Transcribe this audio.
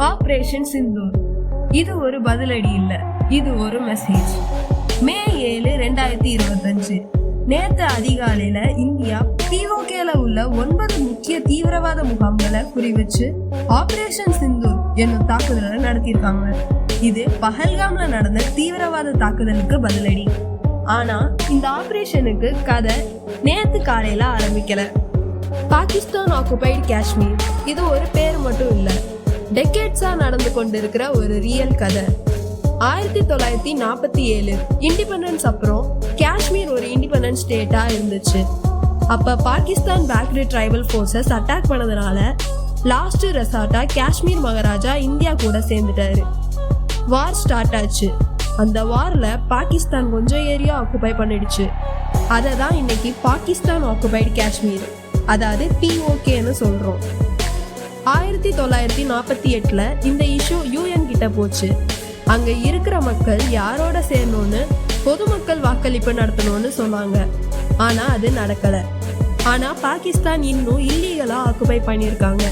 Operation Sindoor. இது ஒரு பதிலடி இல்ல, இது ஒரு மெசேஜ். மே 7, 2025 நேத்து அதிகாலையில இந்தியா POKல உள்ள 9 முக்கிய தீவிரவாத முகாம்களை குறிவச்சு ஆபரேஷன் சிந்தூர் என்னும் தாக்குதலை நடத்தியிருக்காங்க. இது பஹல்காம்ல நடந்த தீவிரவாத தாக்குதலுக்கு பதிலடி. ஆனா இந்த ஆபரேஷனுக்கு கதை நேத்து காலையில ஆரம்பிக்கல. பாகிஸ்தான் ஆக்குபைடு காஷ்மீர் இது ஒரு பேர் மட்டும் இல்ல, டெக்கேட்ஸா நடந்து கொண்டிருக்கிற ஒரு ரியல் கதை. 1947 இண்டிபெண்டன்ஸ் அப்புறம் காஷ்மீர் ஒரு இண்டிபெண்டன்ட் ஸ்டேட்டா இருந்துச்சு. அப்ப Pakistan backed tribal forces attack பண்ணதுனால லாஸ்ட் ரெசார்ட்டா காஷ்மீர் மகாராஜா இந்தியா கூட சேர்ந்துட்டாரு. வார் ஸ்டார்ட் ஆச்சு. அந்த வார்ல பாகிஸ்தான் கொஞ்சம் ஏரியா ஆக்குபை பண்ணிடுச்சு. அதை தான் இன்னைக்கு பாகிஸ்தான் ஆக்குபைடு காஷ்மீர், அதாவது POKன்னு சொல்றோம். 1948 இந்த இஷ்யூ UN கிட்ட போச்சு. அங்க இருக்கிற மக்கள் யாரோட சேரணும்னு பொதுமக்கள் வாக்களிப்பு நடத்தணும்னு சொன்னாங்க. ஆனா அது நடக்கல. ஆனா பாகிஸ்தான் இன்னும் இல்லீகலா ஆக்குபை பண்ணியிருக்காங்க.